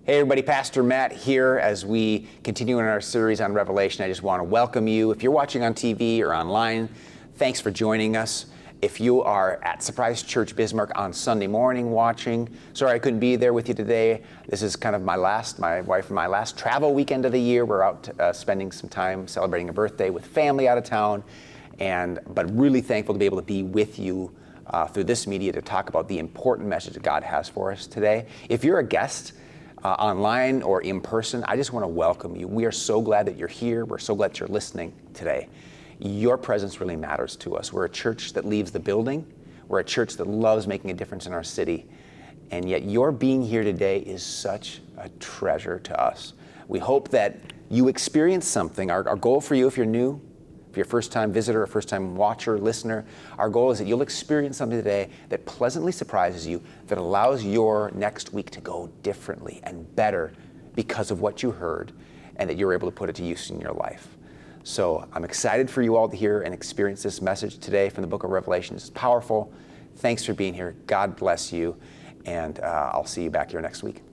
Hey everybody, Pastor Matt here as we continue in our series on Revelation. I just want to welcome you. If you're watching on TV or online, thanks for joining us. If you are at Surprise Church Bismarck on Sunday morning watching, sorry I couldn't be there with you today. This is kind of my wife and my last travel weekend of the year. We're out spending some time celebrating a birthday with family out of town, but really thankful to be able to be with you through this media to talk about the important message that God has for us today. If you're a guest, online or in person, I just want to welcome you. We are so glad that you're here. We're so glad that you're listening today. Your presence really matters to us. We're a church that leaves the building. We're a church that loves making a difference in our city. And yet your being here today is such a treasure to us. We hope that you experience something. Our goal for you, if you're new, if you're a first-time visitor, a first-time watcher, listener, our goal is that you'll experience something today that pleasantly surprises you, that allows your next week to go differently and better because of what you heard, and that you're able to put it to use in your life. So I'm excited for you all to hear and experience this message today from the book of Revelation. It's powerful. Thanks for being here. God bless you, and I'll see you back here next week.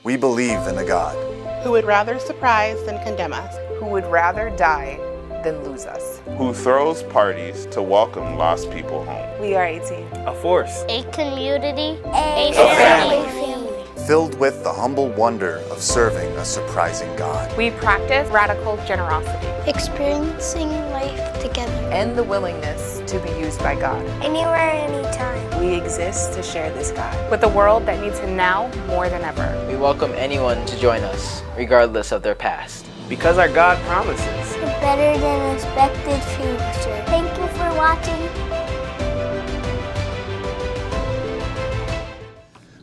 We believe in a God who would rather surprise than condemn us, who would rather die than lose us, who throws parties to welcome lost people home. We are a team, a force, a community, a family. Filled with the humble wonder of serving a surprising God. We practice radical generosity, experiencing life together, and the willingness to be used by God. Anywhere, anytime. We exist to share this God with a world that needs Him now more than ever. We welcome anyone to join us, regardless of their past. Because our God promises a better than expected future. Thank you for watching.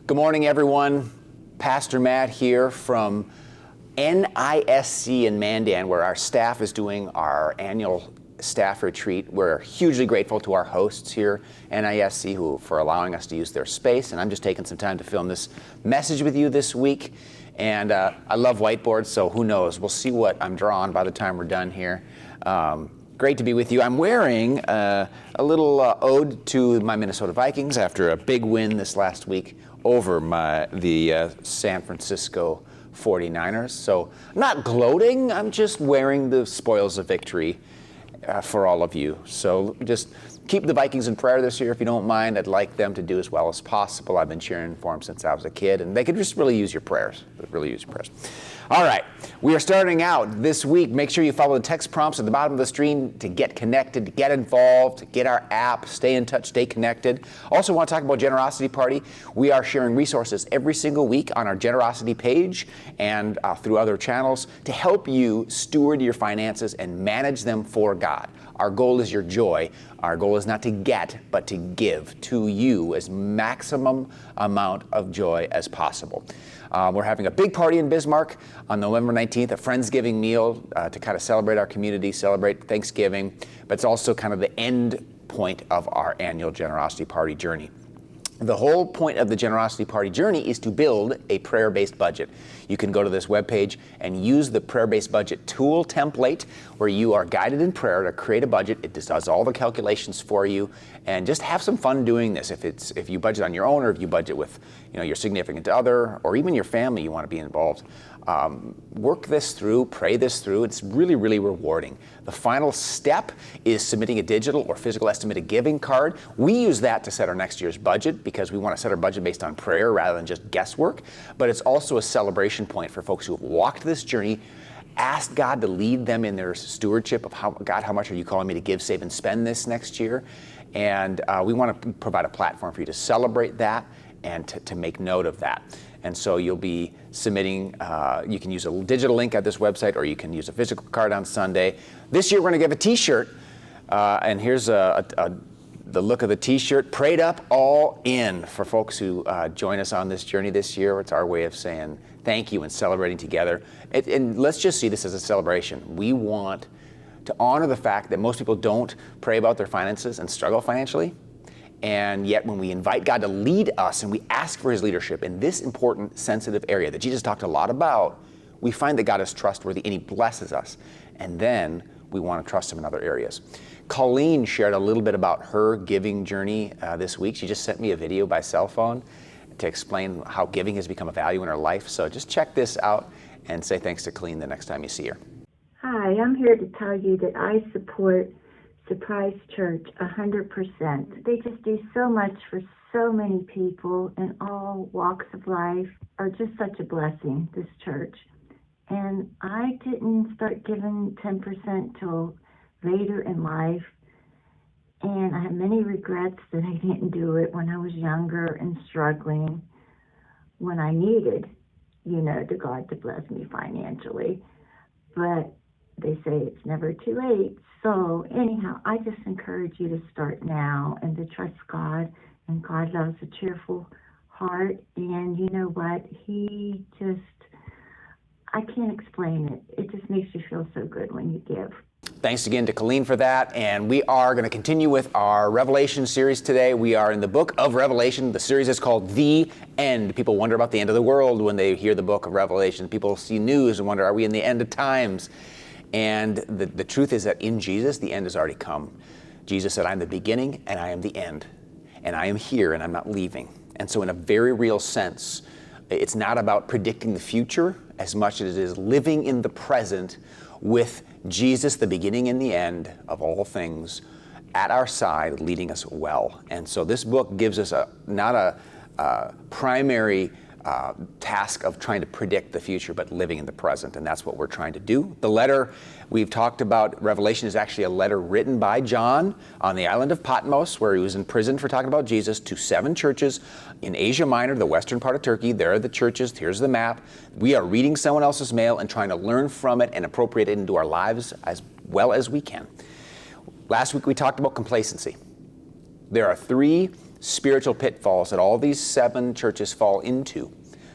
Good morning, everyone. Pastor Matt here from NISC in Mandan, where our staff is doing our annual staff retreat. We're hugely grateful to our hosts here, NISC, for allowing us to use their space. And I'm just taking some time to film this message with you this week. And I love whiteboards, so who knows? We'll see what I'm drawing by the time we're done here. Great to be with you. I'm wearing a little ode to my Minnesota Vikings after a big win this last week over the San Francisco 49ers. So not gloating, I'm just wearing the spoils of victory for all of you. So just keep the Vikings in prayer this year if you don't mind. I'd like them to do as well as possible. I've been cheering for them since I was a kid, and they could just really use your prayers. All right, we are starting out this week. Make sure you follow the text prompts at the bottom of the screen to get connected, to get involved, to get our app, stay in touch, stay connected. Also want to talk about Generosity Party. We are sharing resources every single week on our Generosity page and through other channels to help you steward your finances and manage them for God. Our goal is your joy. Our goal is not to get, but to give to you as maximum amount of joy as possible. We're having a big party in Bismarck on November 19th, a Friendsgiving meal to kind of celebrate our community, celebrate Thanksgiving, but it's also kind of the end point of our annual Generosity Party journey. The whole point of the Generosity Party journey is to build a prayer-based budget. You can go to this webpage and use the prayer-based budget tool template where you are guided in prayer to create a budget. It just does all the calculations for you, and just have some fun doing this. If you budget on your own, or if you budget with your significant other, or even your family, you want to be involved. Work this through, pray this through. It's really, really rewarding. The final step is submitting a digital or physical estimated giving card. We use that to set our next year's budget because we want to set our budget based on prayer rather than just guesswork. But it's also a celebration point for folks who have walked this journey, asked God to lead them in their stewardship of how much are you calling me to give, save, and spend this next year? And we want to provide a platform for you to celebrate that and to make note of that. And so you'll be submitting, you can use a digital link at this website, or you can use a physical card on Sunday. This year we're going to give a t-shirt, and here's the look of the t-shirt, Prayed Up All In, for folks who join us on this journey this year. It's our way of saying thank you and celebrating together. And let's just see this as a celebration. We want to honor the fact that most people don't pray about their finances and struggle financially. And yet when we invite God to lead us and we ask for his leadership in this important, sensitive area that Jesus talked a lot about, we find that God is trustworthy and he blesses us. And then we want to trust him in other areas. Colleen shared a little bit about her giving journey this week. She just sent me a video by cell phone to explain how giving has become a value in her life. So just check this out and say thanks to Colleen the next time you see her. Hi, I'm here to tell you that I support Surprise Church 100%. They just do so much for so many people in all walks of life, are just such a blessing, this church. And I didn't start giving 10% till later in life, and I have many regrets that I didn't do it when I was younger and struggling, when I needed, the God to bless me financially. But they say it's never too late. So anyhow, I just encourage you to start now and to trust God. And God loves a cheerful heart. And you know what? He just, I can't explain it. It just makes you feel so good when you give. Thanks again to Colleen for that. And we are going to continue with our Revelation series today. We are in the book of Revelation. The series is called The End. People wonder about the end of the world when they hear the book of Revelation. People see news and wonder, are we in the end of times? And the truth is that in Jesus, the end has already come. Jesus said, I'm the beginning and I am the end. And I am here and I'm not leaving. And so in a very real sense, it's not about predicting the future as much as it is living in the present with Jesus, the beginning and the end of all things, at our side, leading us well. And so this book gives us not a primary task of trying to predict the future, but living in the present, and that's what we're trying to do. The letter we've talked about, Revelation, is actually a letter written by John on the island of Patmos, where he was in prison for talking about Jesus, to 7 churches in Asia Minor, the western part of Turkey. There are the churches. Here's the map. We are reading someone else's mail and trying to learn from it and appropriate it into our lives as well as we can. Last week we talked about complacency. There are 3 spiritual pitfalls that all these 7 churches fall into,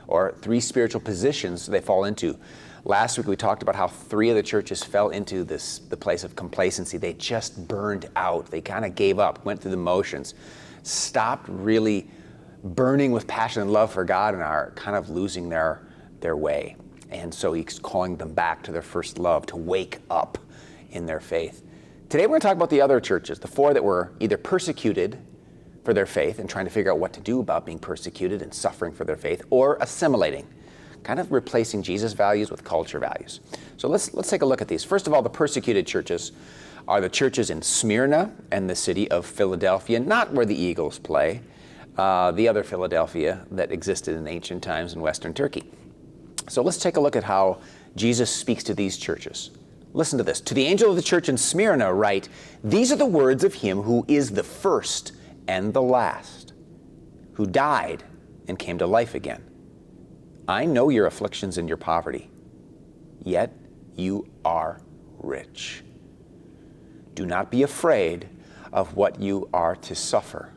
or 3 spiritual positions they fall into. Last week we talked about how 3 of the churches fell into the place of complacency. They just burned out. They kind of gave up, went through the motions, stopped really burning with passion and love for God, and are kind of losing their way. And so he's calling them back to their first love, to wake up in their faith. Today we're going to talk about the other churches, the 4 that were either persecuted for their faith and trying to figure out what to do about being persecuted and suffering for their faith, or assimilating, kind of replacing Jesus' values with culture values. So let's take a look at these. First of all, the persecuted churches are the churches in Smyrna and the city of Philadelphia, not where the Eagles play, the other Philadelphia that existed in ancient times in Western Turkey. So let's take a look at how Jesus speaks to these churches. Listen to this. To the angel of the church in Smyrna write, these are the words of him who is the first and the last, who died and came to life again. I know your afflictions and your poverty, yet you are rich. Do not be afraid of what you are to suffer.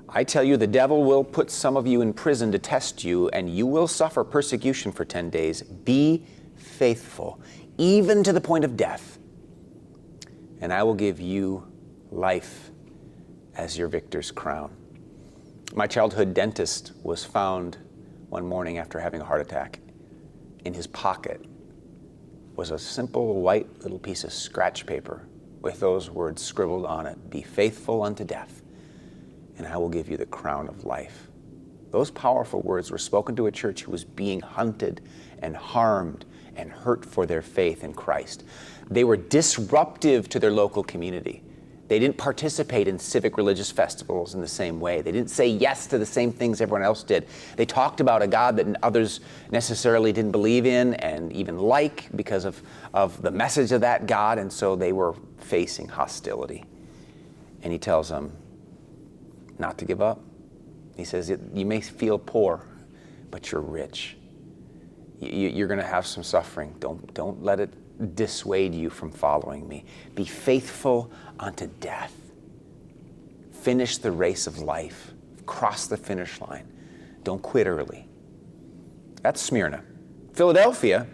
I tell you, the devil will put some of you in prison to test you, and you will suffer persecution for 10 days. Be faithful, even to the point of death, and I will give you life as your victor's crown. My childhood dentist was found one morning after having a heart attack. In his pocket was a simple white little piece of scratch paper with those words scribbled on it, be faithful unto death, and I will give you the crown of life. Those powerful words were spoken to a church who was being hunted and harmed and hurt for their faith in Christ. They were disruptive to their local community. They didn't participate in civic religious festivals in the same way. They didn't say yes to the same things everyone else did. They talked about a God that others necessarily didn't believe in and even like because of the message of that God, and so they were facing hostility. And he tells them not to give up. He says, you may feel poor, but you're rich. You're going to have some suffering. Don't let it dissuade you from following me. Be faithful unto death. Finish the race of life. Cross the finish line. Don't quit early. That's Smyrna. Philadelphia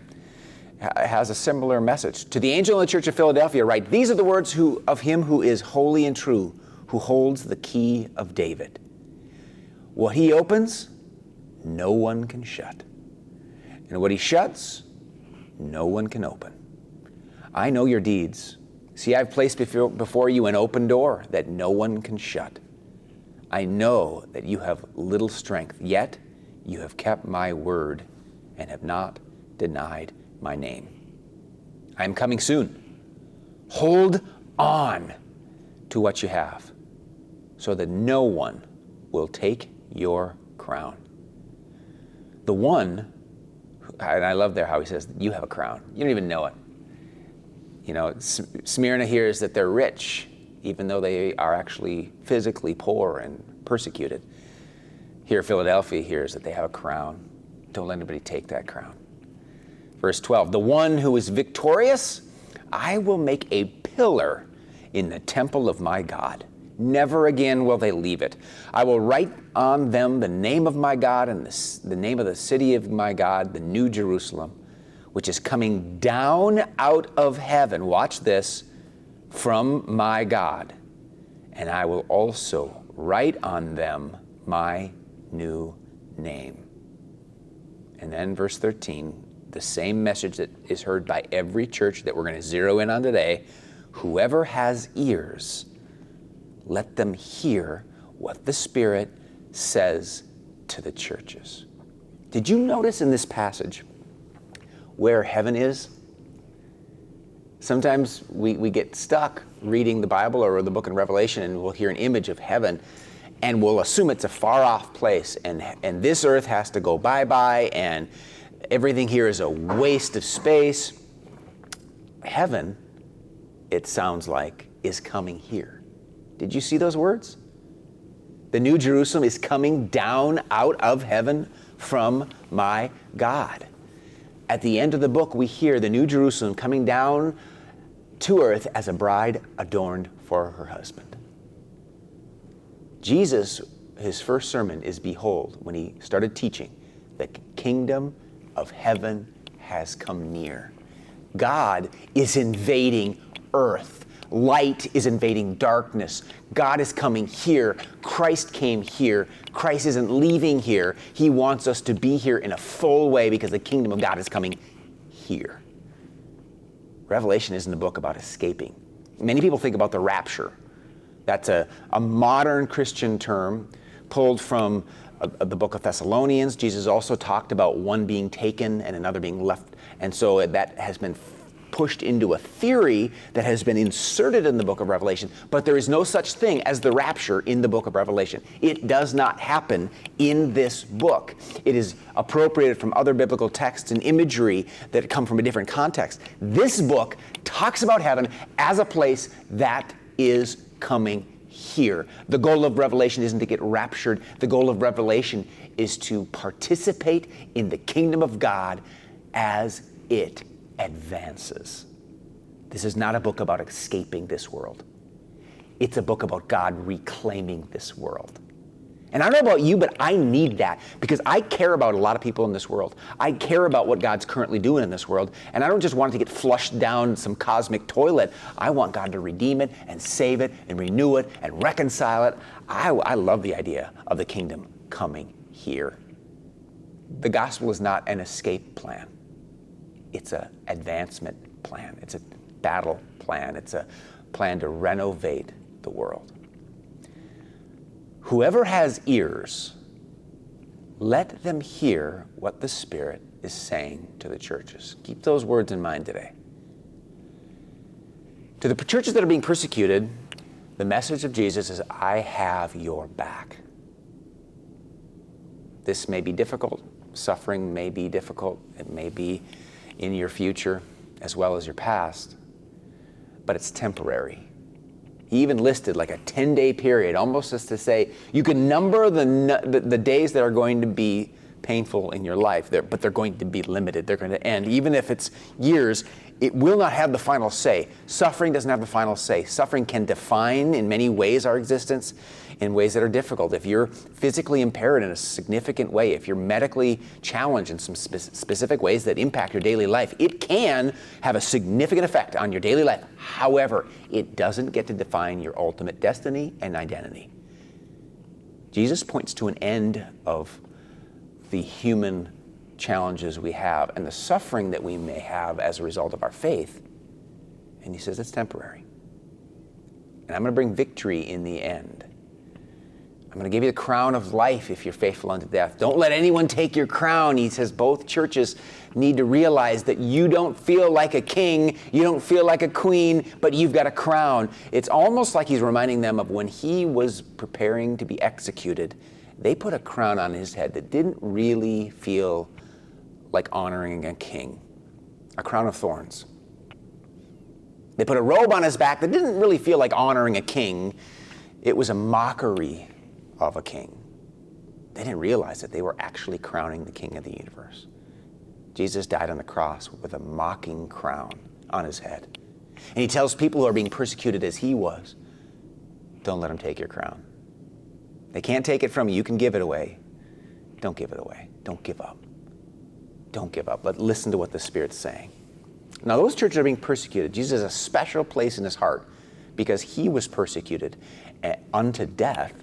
has a similar message. To the angel in the church of Philadelphia write, these are the words of him who is holy and true, who who holds the key of David. What he opens, no one can shut. And what he shuts, no one can open. I know your deeds. See, I've placed before you an open door that no one can shut. I know that you have little strength, yet you have kept my word and have not denied my name. I am coming soon. Hold on to what you have, so that no one will take your crown. The one, and I love there how he says, you have a crown. You don't even know it. You know, Smyrna hears that they're rich, even though they are actually physically poor and persecuted. Here, Philadelphia hears that they have a crown. Don't let anybody take that crown. Verse 12, the one who is victorious, I will make a pillar in the temple of my God. Never again will they leave it. I will write on them the name of my God and the name of the city of my God, the New Jerusalem, which is coming down out of heaven. Watch this, from my God. And I will also write on them my new name. And then verse 13, the same message that is heard by every church that we're going to zero in on today. Whoever has ears, let them hear what the Spirit says to the churches. Did you notice in this passage where heaven is? Sometimes we get stuck reading the Bible or the book of Revelation, and we'll hear an image of heaven, and we'll assume it's a far-off place, and this earth has to go bye-bye, and everything here is a waste of space. Heaven, it sounds like, is coming here. Did you see those words? The New Jerusalem is coming down out of heaven from my God. At the end of the book, we hear the New Jerusalem coming down to earth as a bride adorned for her husband. Jesus, his first sermon is, behold, when he started teaching, the kingdom of heaven has come near. God is invading earth. Light is invading darkness. God is coming here. Christ came here. Christ isn't leaving here. He wants us to be here in a full way because the kingdom of God is coming here. Revelation isn't a book about escaping. Many people think about the rapture. That's a modern Christian term pulled from the book of Thessalonians. Jesus also talked about one being taken and another being left. And so that has been pushed into a theory that has been inserted in the book of Revelation, but there is no such thing as the rapture in the book of Revelation. It does not happen in this book. It is appropriated from other biblical texts and imagery that come from a different context. This book talks about heaven as a place that is coming here. The goal of Revelation isn't to get raptured. The goal of Revelation is to participate in the kingdom of God as it advances. This is not a book about escaping this world. It's a book about God reclaiming this world. And I don't know about you, but I need that because I care about a lot of people in this world. I care about what God's currently doing in this world, and I don't just want it to get flushed down some cosmic toilet. I want God to redeem it and save it and renew it and reconcile it. I love the idea of the kingdom coming here. The gospel is not an escape plan. It's an advancement plan. It's a battle plan. It's a plan to renovate the world. Whoever has ears, let them hear what the Spirit is saying to the churches. Keep those words in mind today. To the churches that are being persecuted, the message of Jesus is, I have your back. This may be difficult. Suffering may be difficult. It may be in your future as well as your past, but it's temporary. He even listed like a 10-day period, almost as to say, you can number the days that are going to be painful in your life, but they're going to be limited. They're going to end. Even if it's years, it will not have the final say. Suffering doesn't have the final say. Suffering can define in many ways our existence in ways that are difficult. If you're physically impaired in a significant way, if you're medically challenged in some specific ways that impact your daily life, it can have a significant effect on your daily life. However, it doesn't get to define your ultimate destiny and identity. Jesus points to an end of the human challenges we have and the suffering that we may have as a result of our faith. And he says it's temporary. And I'm going to bring victory in the end. I'm going to give you the crown of life if you're faithful unto death. Don't let anyone take your crown. He says both churches need to realize that you don't feel like a king, you don't feel like a queen, but you've got a crown. It's almost like he's reminding them of when he was preparing to be executed. They put a crown on his head that didn't really feel like honoring a king, a crown of thorns. They put a robe on his back that didn't really feel like honoring a king. It was a mockery of a king. They didn't realize that they were actually crowning the king of the universe. Jesus died on the cross with a mocking crown on his head. And he tells people who are being persecuted as he was, don't let them take your crown. They can't take it from you. You can give it away. Don't give it away. Don't give up. Don't give up. But listen to what the Spirit's saying. Now, those churches are being persecuted. Jesus has a special place in his heart because he was persecuted unto death.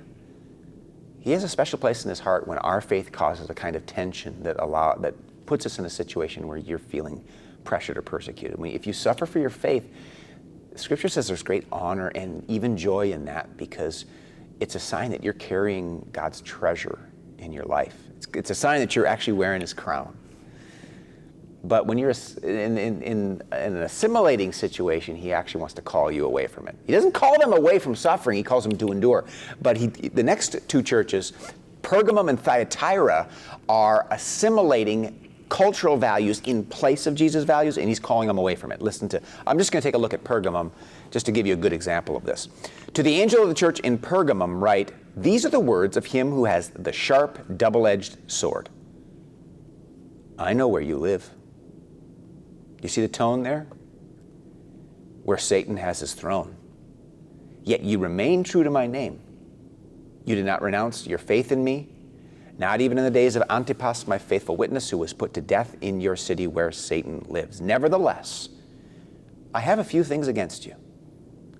He has a special place in his heart when our faith causes a kind of tension that puts us in a situation where you're feeling pressured or persecuted. If you suffer for your faith, Scripture says there's great honor and even joy in that because it's a sign that you're carrying God's treasure in your life. It's a sign that you're actually wearing his crown. But when you're in an assimilating situation, he actually wants to call you away from it. He doesn't call them away from suffering, he calls them to endure. But the next two churches, Pergamum and Thyatira, are assimilating cultural values in place of Jesus' values, and he's calling them away from it. I'm just going to take a look at Pergamum just to give you a good example of this. To the angel of the church in Pergamum write, these are the words of him who has the sharp, double-edged sword. I know where you live. You see the tone there? Where Satan has his throne. Yet you remain true to my name. You did not renounce your faith in me, not even in the days of Antipas, my faithful witness, who was put to death in your city where Satan lives. Nevertheless, I have a few things against you.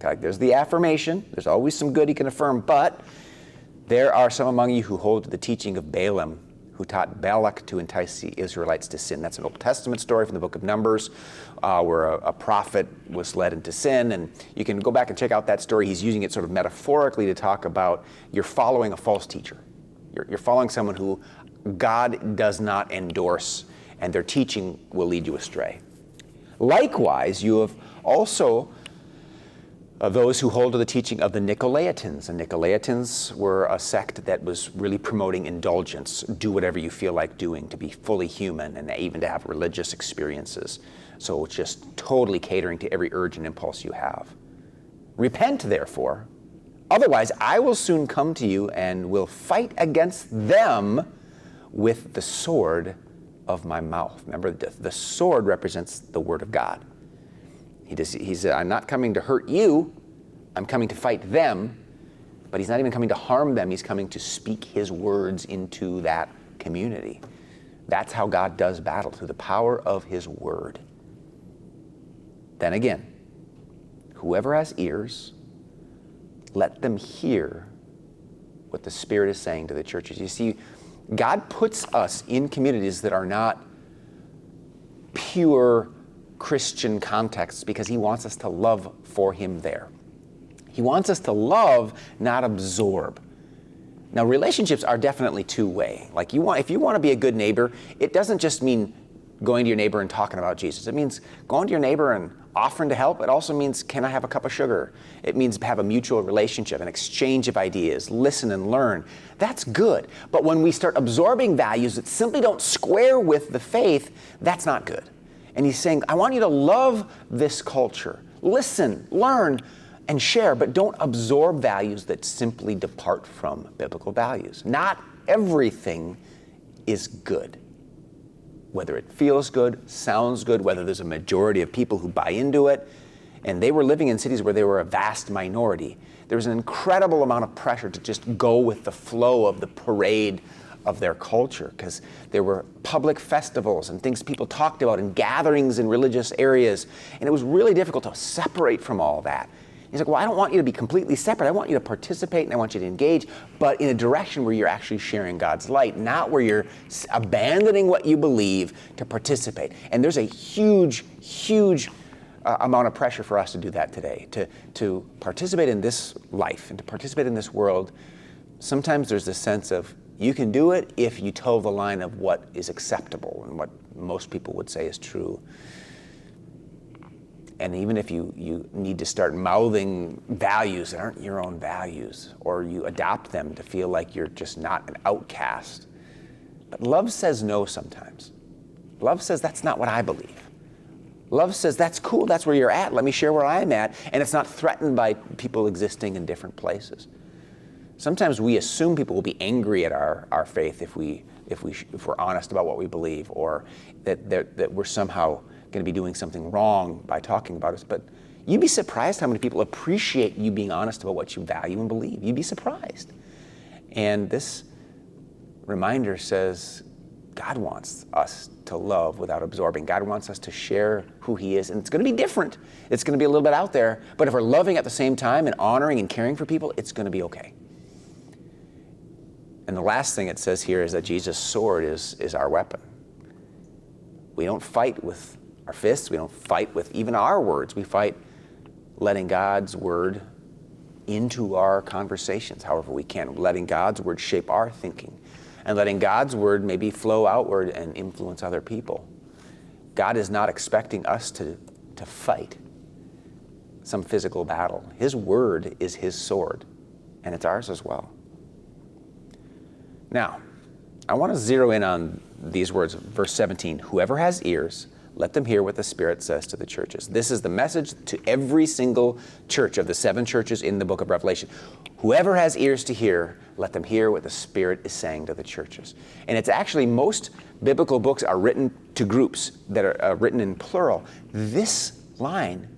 Okay, there's the affirmation. There's always some good he can affirm, but there are some among you who hold to the teaching of Balaam, who taught Balak to entice the Israelites to sin. That's an Old Testament story from the book of Numbers, where a prophet was led into sin. And you can go back and check out that story. He's using it sort of metaphorically to talk about you're following a false teacher. You're following someone who God does not endorse, and their teaching will lead you astray. Likewise, you have also those who hold to the teaching of the Nicolaitans. The Nicolaitans were a sect that was really promoting indulgence, do whatever you feel like doing, to be fully human, and even to have religious experiences. So it's just totally catering to every urge and impulse you have. Repent, therefore, otherwise I will soon come to you and will fight against them with the sword of my mouth. Remember, the sword represents the word of God. He said, I'm not coming to hurt you, I'm coming to fight them, but he's not even coming to harm them, he's coming to speak his words into that community. That's how God does battle, through the power of his word. Then again, whoever has ears, let them hear what the Spirit is saying to the churches. You see, God puts us in communities that are not pure Christian contexts because he wants us to love for him there. He wants us to love, not absorb. Now, relationships are definitely two-way. Like if you want to be a good neighbor, it doesn't just mean going to your neighbor and talking about Jesus. It means going to your neighbor and offering to help. It also means, can I have a cup of sugar? It means have a mutual relationship, an exchange of ideas, listen and learn. That's good. But when we start absorbing values that simply don't square with the faith, that's not good. And he's saying, I want you to love this culture. Listen, learn, and share, but don't absorb values that simply depart from biblical values. Not everything is good. Whether it feels good, sounds good, whether there's a majority of people who buy into it. And they were living in cities where they were a vast minority. There was an incredible amount of pressure to just go with the flow of the parade of their culture, because there were public festivals and things people talked about and gatherings in religious areas. And it was really difficult to separate from all that. He's like, well, I don't want you to be completely separate. I want you to participate and I want you to engage, but in a direction where you're actually sharing God's light, not where you're abandoning what you believe to participate. And there's a huge, huge amount of pressure for us to do that today, to participate in this life and to participate in this world. Sometimes there's this sense of, you can do it if you toe the line of what is acceptable and what most people would say is true. And even if you need to start mouthing values that aren't your own values, or you adopt them to feel like you're just not an outcast. But love says no sometimes. Love says that's not what I believe. Love says that's cool, that's where you're at, let me share where I'm at, and it's not threatened by people existing in different places. Sometimes we assume people will be angry at our faith if we're honest about what we believe, or that we're somehow going to be doing something wrong by talking about us. But you'd be surprised how many people appreciate you being honest about what you value and believe. You'd be surprised. And this reminder says God wants us to love without absorbing. God wants us to share who He is. And it's going to be different. It's going to be a little bit out there. But if we're loving at the same time and honoring and caring for people, it's going to be okay. And the last thing it says here is that Jesus' sword is our weapon. We don't fight with our fists. We don't fight with even our words. We fight letting God's word into our conversations, however we can, letting God's word shape our thinking, and letting God's word maybe flow outward and influence other people. God is not expecting us to fight some physical battle. His word is His sword, and it's ours as well. Now, I want to zero in on these words, verse 17. Whoever has ears, let them hear what the Spirit says to the churches. This is the message to every single church of the 7 churches in the book of Revelation. Whoever has ears to hear, let them hear what the Spirit is saying to the churches. And it's actually, most biblical books are written to groups that are written in plural. This line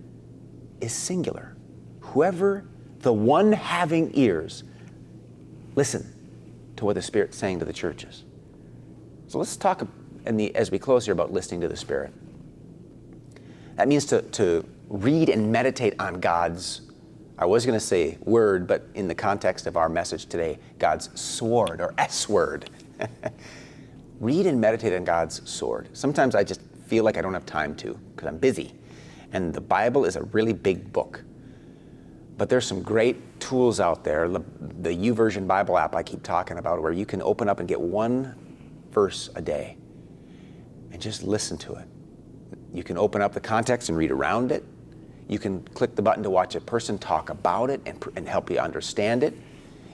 is singular. Whoever, the one having ears, listen to what the Spirit's saying to the churches. So let's talk as we close here about listening to the Spirit. That means to read and meditate on God's, I was going to say word, but in the context of our message today, God's sword, or S-word. Read and meditate on God's sword. Sometimes I just feel like I don't have time to, because I'm busy. And the Bible is a really big book. But there's some great tools out there. The YouVersion Bible app I keep talking about, where you can open up and get one verse a day and just listen to it. You can open up the context and read around it. You can click the button to watch a person talk about it and help you understand it.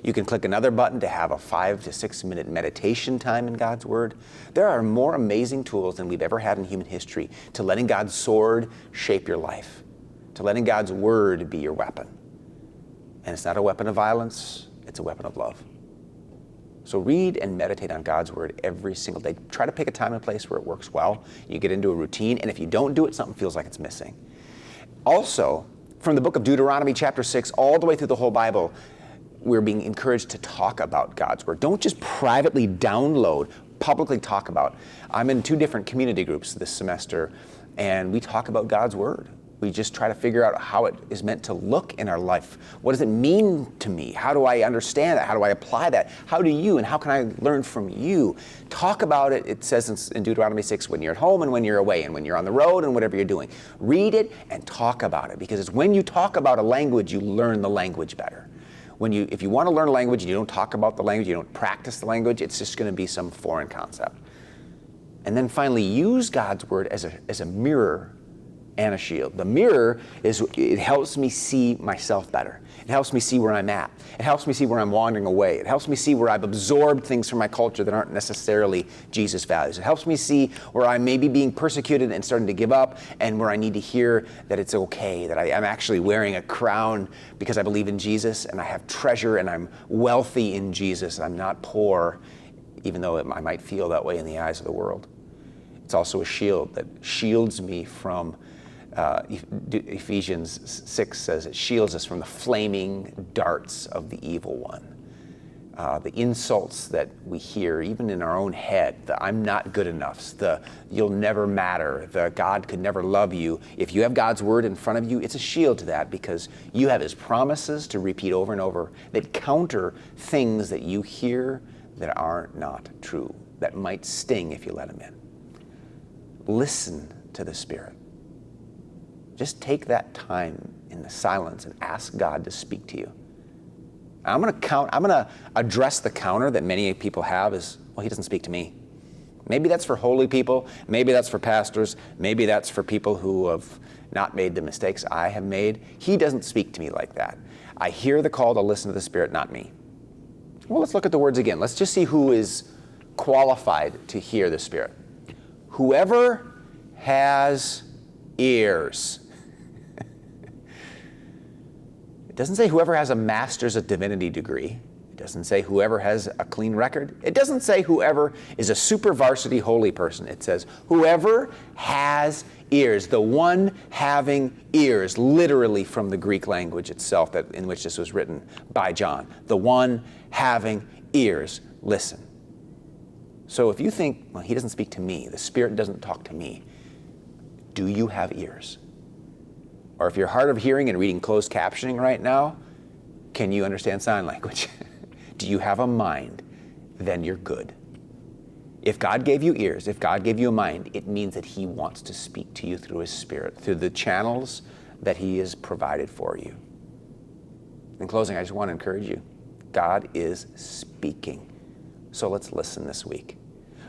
You can click another button to have a 5 to 6 minute meditation time in God's Word. There are more amazing tools than we've ever had in human history to letting God's sword shape your life, to letting God's Word be your weapon. And it's not a weapon of violence, it's a weapon of love. So read and meditate on God's Word every single day. Try to pick a time and place where it works well. You get into a routine, and if you don't do it, something feels like it's missing. Also, from the book of Deuteronomy chapter 6 all the way through the whole Bible, we're being encouraged to talk about God's Word. Don't just privately download, publicly talk about. I'm in 2 different community groups this semester, and we talk about God's Word. We just try to figure out how it is meant to look in our life. What does it mean to me? How do I understand that? How do I apply that? How do you, and how can I learn from you? Talk about it. It says in Deuteronomy 6, when you're at home and when you're away and when you're on the road and whatever you're doing. Read it and talk about it, because it's when you talk about a language, you learn the language better. If you want to learn a language and you don't talk about the language, you don't practice the language, it's just going to be some foreign concept. And then finally, use God's Word as a mirror and a shield. The mirror it helps me see myself better. It helps me see where I'm at. It helps me see where I'm wandering away. It helps me see where I've absorbed things from my culture that aren't necessarily Jesus' values. It helps me see where I may be being persecuted and starting to give up, and where I need to hear that it's okay, that I'm actually wearing a crown because I believe in Jesus, and I have treasure, and I'm wealthy in Jesus, and I'm not poor even though I might feel that way in the eyes of the world. It's also a shield that shields me from, Ephesians 6 says it shields us from the flaming darts of the evil one. The insults that we hear, even in our own head, the I'm not good enough, the you'll never matter, the God could never love you. If you have God's word in front of you, it's a shield to that because you have his promises to repeat over and over that counter things that you hear that are not true, that might sting if you let them in. Listen to the Spirit. Just take that time in the silence and ask God to speak to you. I'm going to address the counter that many people have is, well, he doesn't speak to me. Maybe that's for holy people. Maybe that's for pastors. Maybe that's for people who have not made the mistakes I have made. He doesn't speak to me like that. I hear the call to listen to the Spirit, not me. Well, let's look at the words again. Let's just see who is qualified to hear the Spirit. Whoever has ears. It doesn't say whoever has a master's of divinity degree. It doesn't say whoever has a clean record. It doesn't say whoever is a super varsity holy person. It says whoever has ears, the one having ears, literally from the Greek language itself in which this was written by John. The one having ears, listen. So if you think, well, he doesn't speak to me, the Spirit doesn't talk to me, do you have ears? Or if you're hard of hearing and reading closed captioning right now, can you understand sign language? Do you have a mind? Then you're good. If God gave you ears, if God gave you a mind, it means that he wants to speak to you through his Spirit, through the channels that he has provided for you. In closing, I just want to encourage you. God is speaking. So let's listen this week.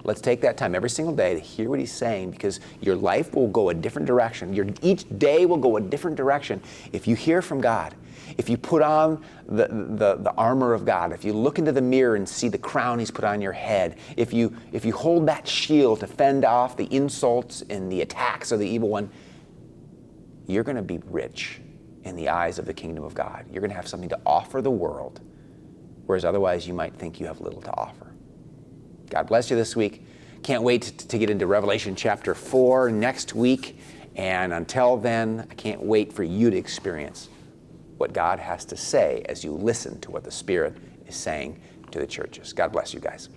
Let's take that time every single day to hear what he's saying because your life will go a different direction. Each day will go a different direction if you hear from God. If you put on the armor of God, if you look into the mirror and see the crown he's put on your head, if you hold that shield to fend off the insults and the attacks of the evil one, you're going to be rich in the eyes of the kingdom of God. You're going to have something to offer the world, whereas otherwise you might think you have little to offer. God bless you this week. Can't wait to get into Revelation chapter 4 next week. And until then, I can't wait for you to experience what God has to say as you listen to what the Spirit is saying to the churches. God bless you guys.